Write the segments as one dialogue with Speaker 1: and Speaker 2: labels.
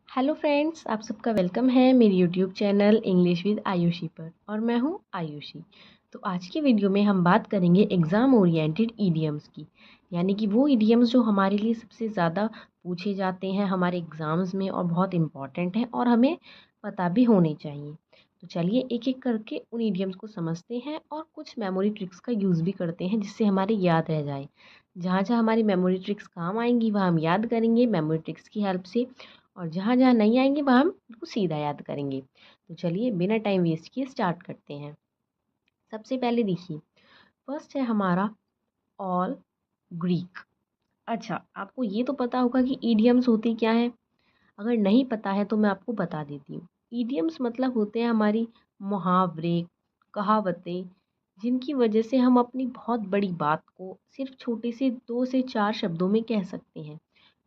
Speaker 1: Hello friends, आप सबका welcome है मेरी YouTube channel English with Ayushi पर। और मैं हूँ आयुषी। तो आज की वीडियो में हम बात करेंगे एग्ज़ाम ओरिएंटेड ईडियम्स की, यानी कि वो ईडियम्स जो हमारे लिए सबसे ज़्यादा पूछे जाते हैं हमारे एग्ज़ाम्स में और बहुत इम्पॉर्टेंट हैं और हमें पता भी होने चाहिए। तो चलिए एक एक करके उन ईडियम्स को समझते हैं और कुछ मेमोरी ट्रिक्स का यूज़ भी करते हैं जिससे हमारे याद रह जाए। जहाँ जहाँ हमारी मेमोरी ट्रिक्स काम आएंगी वहाँ हम याद करेंगे मेमोरी ट्रिक्स की हेल्प से, और जहाँ जहाँ नहीं आएंगे वहाँ हम उनको सीधा याद करेंगे। तो चलिए बिना टाइम वेस्ट किए स्टार्ट करते हैं। सबसे पहले देखिए, फर्स्ट है हमारा ऑल ग्रीक। अच्छा, आपको ये तो पता होगा कि ईडियम्स होती क्या है। अगर नहीं पता है तो मैं आपको बता देती हूँ। ईडियम्स मतलब होते हैं हमारी मुहावरे, कहावतें, जिनकी वजह से हम अपनी बहुत बड़ी बात को सिर्फ छोटे से 2 से 4 शब्दों में कह सकते हैं।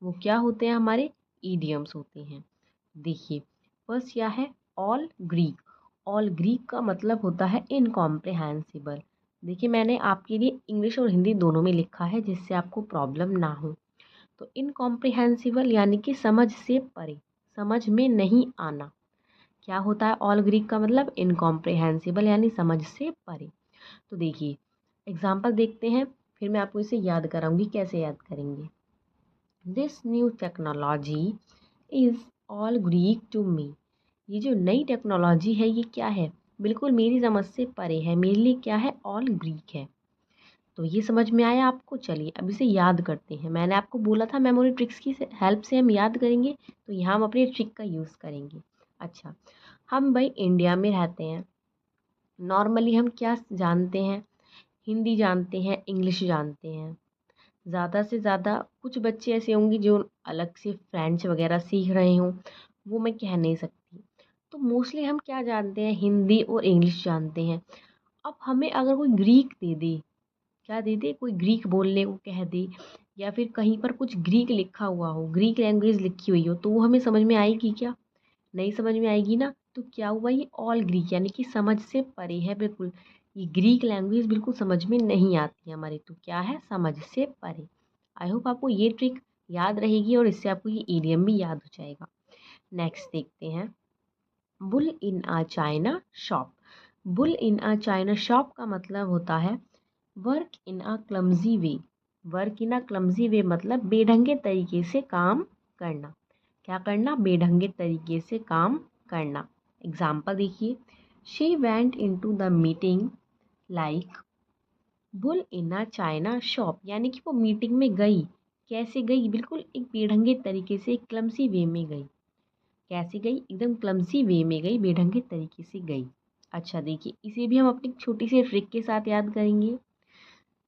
Speaker 1: वो क्या होते हैं? हमारे ईडियम्स होते हैं। देखिए, फर्स्ट क्या है? All Greek. ऑल ग्रीक का मतलब होता है इनकॉम्प्रिहेंसिबल। देखिए, मैंने आपके लिए इंग्लिश और हिंदी दोनों में लिखा है जिससे आपको प्रॉब्लम ना हो। तो इनकॉम्प्रिहेंसिबल यानी कि समझ से परे, समझ में नहीं आना। क्या होता है ऑल ग्रीक का मतलब? इनकॉम्प्रिहेंसिबल यानी समझ से परे। तो देखिए, एग्जाम्पल देखते हैं, फिर मैं आपको इसे याद कराऊंगी कैसे याद करेंगे। This new technology is all Greek to me. ये जो नई टेक्नोलॉजी है ये क्या है? बिल्कुल मेरी समझ से परे है, मेरे लिए क्या है? ऑल ग्रीक है। तो ये समझ में आया आपको? चलिए अब इसे याद करते हैं। मैंने आपको बोला था मेमोरी ट्रिक्स की हेल्प से हम याद करेंगे, तो यहाँ हम अपनी ट्रिक का यूज़ करेंगे। अच्छा, हम भाई इंडिया में रहते हैं। नॉर्मली हम क्या जानते हैं? हिंदी जानते हैं, इंग्लिश जानते हैं। ज़्यादा से ज़्यादा कुछ बच्चे ऐसे होंगे जो अलग से फ्रेंच वगैरह सीख रहे हों, वो मैं कह नहीं सकती। तो मोस्टली हम क्या जानते हैं? हिंदी और इंग्लिश जानते हैं। अब हमें अगर कोई ग्रीक दे दे, क्या दे दे? कोई ग्रीक बोलने को कह दे, या फिर कहीं पर कुछ ग्रीक लिखा हुआ हो, ग्रीक लैंग्वेज लिखी हुई हो, तो वो हमें समझ में आएगी क्या? नहीं समझ में आएगी ना। तो क्या हुआ? ये ऑल ग्रीक यानी कि समझ से परे है बिल्कुल। ये ग्रीक लैंग्वेज बिल्कुल समझ में नहीं आती है हमारी, तो क्या है? समझ से परे। आई होप आपको ये ट्रिक याद रहेगी और इससे आपको ये ईडियम भी याद हो जाएगा। नेक्स्ट देखते हैं, bull in a china shop. Bull in a china shop का मतलब होता है work in a clumsy way. Work in a clumsy way मतलब बेढंगे तरीके से काम करना। क्या करना? बेढंगे तरीके से काम करना। एग्जाम्पल देखिए, she went into the meeting like bull in a china shop, यानी कि वो मीटिंग में गई। कैसे गई? बिल्कुल एक बेढंगे तरीके से, एक क्लमसी वे में गई। कैसे गई? एकदम क्लमसी वे में गई, बेढंगे तरीके से गई। अच्छा देखिए, इसे भी हम अपनी छोटी सी ट्रिक के साथ याद करेंगे।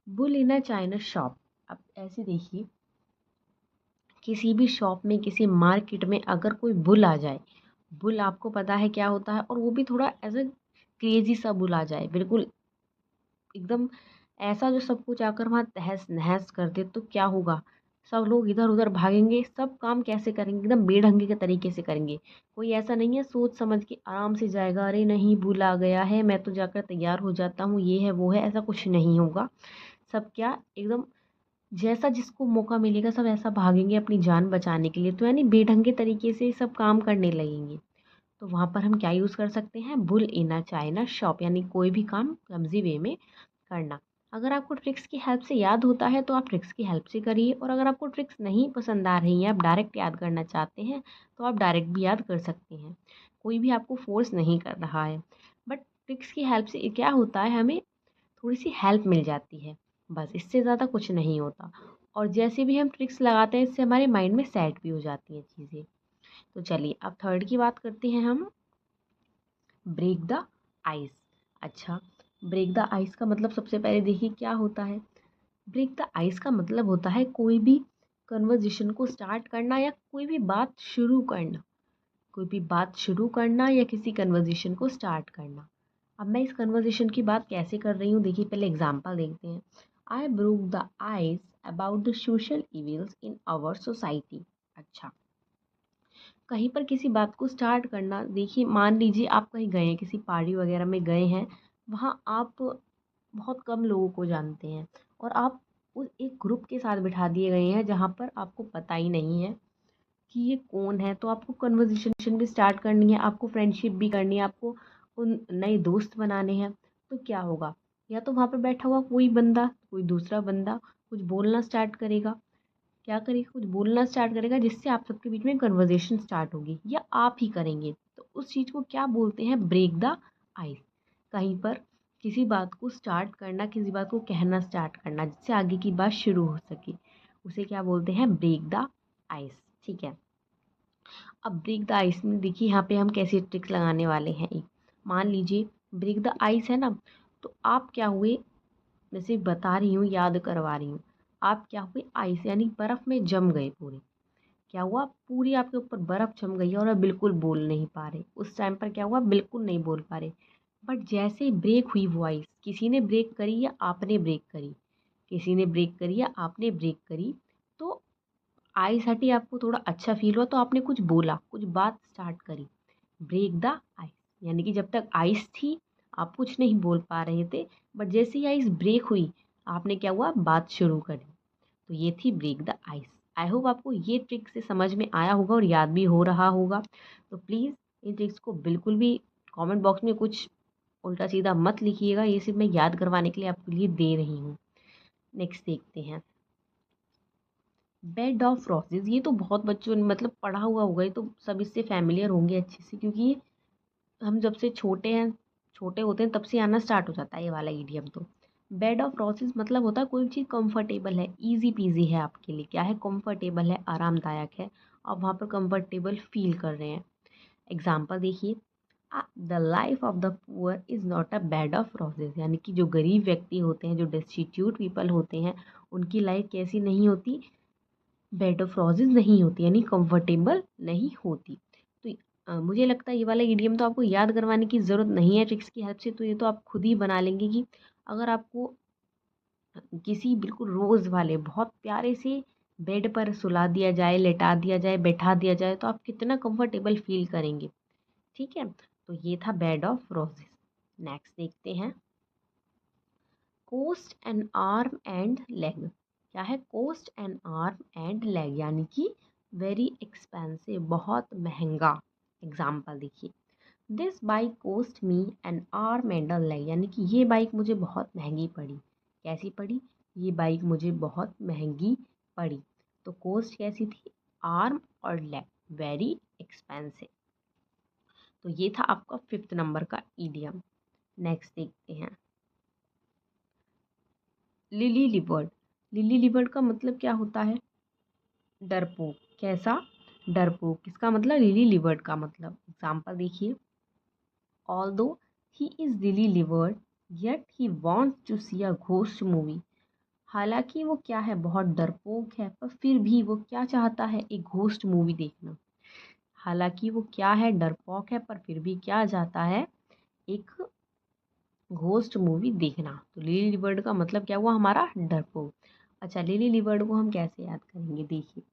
Speaker 1: Bull in a china shop. अब ऐसे देखिए, किसी भी शॉप में, किसी मार्केट में अगर कोई बुल आ जाए, बुल आपको पता है क्या होता है, और वो भी थोड़ा ऐसा क्रेजी सा बुल आ जाए, बिल्कुल एकदम ऐसा जो सब कुछ आकर वहाँ तहस नहस कर दे, तो क्या होगा? सब लोग इधर उधर भागेंगे। सब काम कैसे करेंगे? एकदम बेढंगे के तरीके से करेंगे। कोई ऐसा नहीं है सोच समझ के आराम से जाएगा, अरे नहीं बुल आ गया है मैं तो जाकर तैयार हो जाता हूँ, ये है वो है, ऐसा कुछ नहीं होगा। सब क्या एकदम जैसा जिसको मौका मिलेगा सब ऐसा भागेंगे अपनी जान बचाने के लिए, तो यानी बेढंगे तरीके से सब काम करने लगेंगे। तो वहाँ पर हम क्या यूज़ कर सकते हैं? Bull in a china shop, यानी कोई भी काम क्लमजी वे में करना। अगर आपको ट्रिक्स की हेल्प से याद होता है तो आप ट्रिक्स की हेल्प से करिए, और अगर आपको ट्रिक्स नहीं पसंद आ रही हैं, आप डायरेक्ट याद करना चाहते हैं, तो आप डायरेक्ट भी याद कर सकते हैं। कोई भी आपको फोर्स नहीं कर रहा है। बट ट्रिक्स की हेल्प से क्या होता है, हमें थोड़ी सी हेल्प मिल जाती है, बस इससे ज़्यादा कुछ नहीं होता। और जैसे भी हम ट्रिक्स लगाते हैं इससे हमारे माइंड में सेट भी हो जाती हैं चीज़ें। तो चलिए अब थर्ड की बात करते हैं हम, ब्रेक द आइस। अच्छा, ब्रेक द आइस का मतलब सबसे पहले देखिए क्या होता है। ब्रेक द आइस का मतलब होता है कोई भी कन्वर्जेशन को स्टार्ट करना या कोई भी बात शुरू करना। कोई भी बात शुरू करना या किसी कन्वर्जेशन को स्टार्ट करना। अब मैं इस कन्वर्जेशन की बात कैसे कर रही हूँ, देखिए पहले एग्जांपल देखते हैं। I broke the ice about the social evils in our society. अच्छा, कहीं पर किसी बात को स्टार्ट करना। देखिए मान लीजिए आप कहीं गए हैं, किसी पार्टी वगैरह में गए हैं, वहाँ आप बहुत कम लोगों को जानते हैं, और आप उस एक ग्रुप के साथ बिठा दिए गए हैं जहाँ पर आपको पता ही नहीं है कि ये कौन है, तो आपको कन्वर्सेशन भी स्टार्ट करनी है, आपको फ्रेंडशिप भी करनी है, आपको उन नए दोस्त बनाने हैं। तो क्या होगा, या तो वहाँ पर बैठा हुआ कोई बंदा, कोई दूसरा बंदा कुछ बोलना स्टार्ट करेगा, क्या करेगा, कुछ बोलना स्टार्ट करेगा जिससे आप सबके बीच में कन्वर्सेशन स्टार्ट होगी, या आप ही करेंगे। तो उस चीज़ को क्या बोलते हैं, ब्रेक द आइस। कहीं पर किसी बात को स्टार्ट करना, किसी बात को कहना स्टार्ट करना जिससे आगे की बात शुरू हो सके, उसे क्या बोलते हैं, ब्रेक द आइस। ठीक है। अब ब्रेक द आइस में देखिए यहाँ पे हम कैसी ट्रिक्स लगाने वाले हैं। एक मान लीजिए ब्रेक द आइस है ना, तो आप क्या हुए, मैं सिर्फ बता रही हूँ, याद करवा रही हूँ। आप क्या हुए, आइस यानी बर्फ़ में जम गए पूरे। क्या हुआ, पूरी आपके ऊपर बर्फ़ जम गई है और आप बिल्कुल बोल नहीं पा रहे। उस टाइम पर क्या हुआ, बिल्कुल नहीं बोल पा रहे। बट जैसे ही ब्रेक हुई वो आइस, किसी ने ब्रेक करी या आपने ब्रेक करी, किसी ने ब्रेक करी या आपने ब्रेक करी, तो आइस हटी, आपको थोड़ा अच्छा फील हुआ, तो आपने कुछ बोला, कुछ बात स्टार्ट करी। ब्रेक द आइस यानी कि जब तक आइस थी आप कुछ नहीं बोल पा रहे थे, बट जैसे ही आइस ब्रेक हुई आपने क्या हुआ, बात शुरू करी। तो ये थी break the ice. I hope आपको ये ट्रिक से समझ में आया होगा और याद भी हो रहा होगा। तो प्लीज़ इन ट्रिक्स को बिल्कुल भी कमेंट बॉक्स में कुछ उल्टा सीधा मत लिखिएगा, ये सिर्फ मैं याद करवाने के लिए आपके लिए दे रही हूँ। नेक्स्ट देखते हैं, बेड ऑफ रोजेज। ये तो बहुत बच्चों ने मतलब पढ़ा हुआ होगा, ये तो सब इससे फैमिलियर होंगे अच्छे से, क्योंकि हम जब से छोटे होते हैं तब से आना स्टार्ट हो जाता है ये वाला इडियम। तो बेड ऑफ रोसेस मतलब होता है कोई चीज़ कंफर्टेबल है, इजी पीजी है आपके लिए, क्या है, कंफर्टेबल है, आरामदायक है, आप वहाँ पर कंफर्टेबल फील कर रहे हैं। एग्जाम्पल देखिए, the life of the poor is not a bed of roses, यानी कि जो गरीब व्यक्ति होते हैं, जो डेस्टिट्यूट पीपल होते हैं, उनकी लाइफ कैसी नहीं होती, बेड ऑफ रोजेज नहीं होती, यानी कंफर्टेबल नहीं होती। तो मुझे लगता है ये वाला इडियम तो आपको याद करवाने की ज़रूरत नहीं है ट्रिक्स की हेल्प से, तो ये तो आप खुद ही बना लेंगे कि अगर आपको किसी बिल्कुल रोज़ वाले बहुत प्यारे से बेड पर सुला दिया जाए, लेटा दिया जाए, बैठा दिया जाए, तो आप कितना कंफर्टेबल फील करेंगे। ठीक है। तो ये था बेड ऑफ रोजेस। नेक्स्ट देखते हैं, cost and arm and leg. क्या है, cost and arm and leg यानी कि वेरी एक्सपेंसिव, बहुत महंगा। एग्जाम्पल देखिए, this bike cost me an arm and a leg, यानी कि ये बाइक मुझे बहुत महंगी पड़ी। कैसी पड़ी, ये बाइक मुझे बहुत महंगी पड़ी। तो कोस्ट कैसी थी, आर्म और लेग, वेरी एक्सपेंसिव। तो ये था आपका 5th नंबर का ईडियम। नेक्स्ट देखते हैं, लिली लिवर्ड। लिली लिवर्ड का मतलब क्या होता है, डरपोक। कैसा, डरपोक। किसका मतलब, लिली लिवर्ड का मतलब। एग्जाम्पल देखिए, although he is lily livered yet he wants to see a ghost movie. हालांकि वो क्या है, बहुत डरपोक है, पर फिर भी वो क्या चाहता है, एक घोस्ट मूवी देखना। हालांकि वो क्या है, डरपोक है, पर फिर भी क्या चाहता है, एक घोस्ट मूवी देखना। तो लिली लिवर्ड का मतलब क्या हुआ, हमारा डरपोक। अच्छा, लिली लिवर्ड को हम कैसे याद करेंगे, देखिए,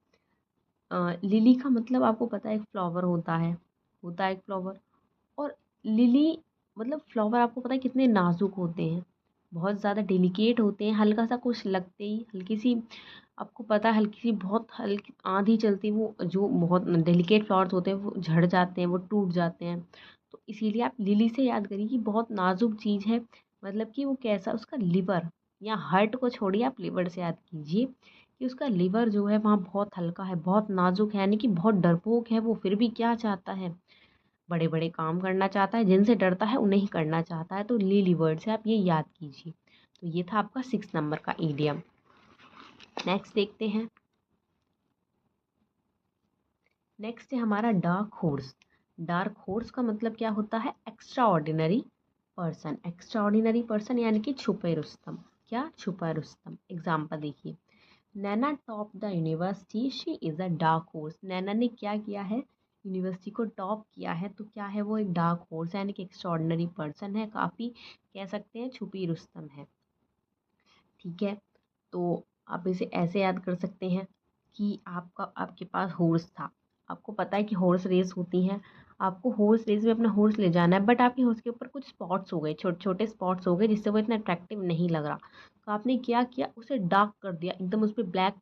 Speaker 1: लिली का मतलब आपको पता है एक फ्लावर होता है एक फ्लावर। और लिली मतलब फ्लावर आपको पता है कितने नाजुक होते हैं, बहुत ज़्यादा डेलिकेट होते हैं, हल्का सा कुछ लगते ही, हल्की सी, आपको पता है हल्की सी, बहुत हल्की आंधी चलती वो जो बहुत डेलिकेट फ्लावर्स होते हैं वो झड़ जाते हैं, वो टूट जाते हैं। तो इसीलिए आप लिली से याद करिए कि बहुत नाजुक चीज़ है, मतलब कि वो कैसा, उसका लिवर, या हार्ट को छोड़िए, आप लिवर से याद कीजिए कि उसका लिवर जो है वहाँ बहुत हल्का है, बहुत नाजुक है, यानी कि बहुत डरपोक है वो, फिर भी क्या चाहता है, बड़े बड़े काम करना चाहता है, जिनसे डरता है उन्हें ही करना चाहता है। तो लिली वर्ड से आप ये याद कीजिए। तो ये था आपका 6 नंबर का ईडियम। नेक्स्ट देखते हैं, नेक्स्ट है हमारा डार्क हॉर्स। डार्क हॉर्स का मतलब क्या होता है, extra ordinary person. Extra ordinary person यानी कि छुपे रुस्तम। क्या, छुपा रुस्तम। एग्जाम्पल देखिए, Naina top the university, she is a dark horse. Naina ने क्या किया है, यूनिवर्सिटी को टॉप किया है, तो क्या है, वो एक डार्क हॉर्स यानी कि एक्स्ट्रॉर्डनरी पर्सन है, काफ़ी कह सकते हैं छुपी रुस्तम है। ठीक है। तो आप इसे ऐसे याद कर सकते हैं कि आपके पास हॉर्स था, आपको पता है कि हॉर्स रेस होती हैं, आपको हॉर्स रेस में अपना हॉर्स ले जाना है, बट आपके हॉर्स के ऊपर कुछ स्पॉट्स हो गए, छोटे छोटे स्पॉट्स हो गए, जिससे वो इतना अट्रैक्टिव नहीं लग रहा। तो आपने क्या किया, उसे डार्क कर दिया एकदम, उस पर ब्लैक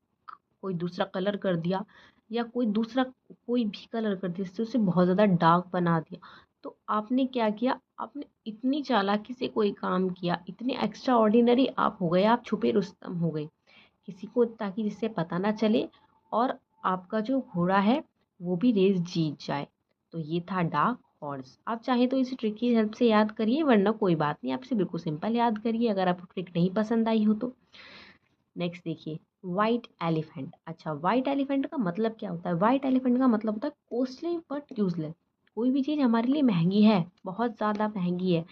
Speaker 1: कोई दूसरा कलर कर दिया, या कोई दूसरा कोई भी कलर कर दिया, जिससे उसे बहुत ज़्यादा डार्क बना दिया, तो आपने क्या किया, आपने इतनी चालाकी से कोई काम किया, इतने एक्स्ट्रा ऑर्डिनरी आप हो गए, आप छुपे रुस्तम हो गए किसी को, ताकि जिससे पता ना चले और आपका जो घोड़ा है वो भी रेस जीत जाए। तो ये था डार्क हॉर्स। आप चाहें तो इसे ट्रिक की हेल्प से याद करिए, वरना कोई बात नहीं, आप इसे बिल्कुल सिंपल याद करिए अगर आपको ट्रिक नहीं पसंद आई हो तो। नेक्स्ट देखिए, वाइट एलिफेंट। अच्छा, वाइट एलिफेंट का मतलब क्या होता है? वाइट एलिफेंट का मतलब होता है कॉस्टली बट यूजलेस। कोई भी चीज़ हमारे लिए महंगी है, बहुत ज़्यादा महंगी है,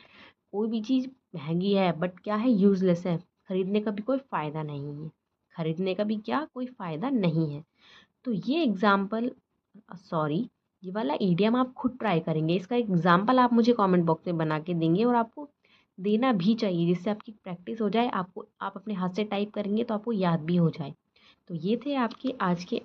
Speaker 1: कोई भी चीज़ महंगी है बट क्या है, यूजलेस है, खरीदने का भी कोई फ़ायदा नहीं है, खरीदने का भी क्या कोई फ़ायदा नहीं है। तो ये एग्जाम्पल, सॉरी, ये वाला ईडियम आप खुद ट्राई करेंगे, इसका एग्जाम्पल आप मुझे कमेंट बॉक्स में बना के देंगे, और आपको देना भी चाहिए, जिससे आपकी प्रैक्टिस हो जाए, आपको आप अपने हाथ से टाइप करेंगे तो आपको याद भी हो जाए। तो ये थे आपके आज के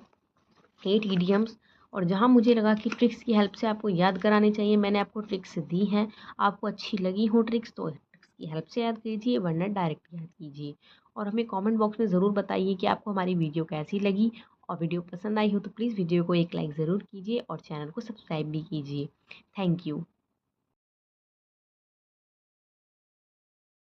Speaker 1: 8 ईडियम्स। और जहाँ मुझे लगा कि ट्रिक्स की हेल्प से आपको याद कराने चाहिए, मैंने आपको ट्रिक्स दी हैं। आपको अच्छी लगी हो ट्रिक्स तो ट्रिक्स की हेल्प से याद कीजिए, वरना डायरेक्ट याद कीजिए। और हमें कमेंट बॉक्स में ज़रूर बताइए कि आपको हमारी वीडियो कैसी लगी, और वीडियो पसंद आई हो तो प्लीज़ वीडियो को एक लाइक ज़रूर कीजिए और चैनल को सब्सक्राइब भी कीजिए। Thank you.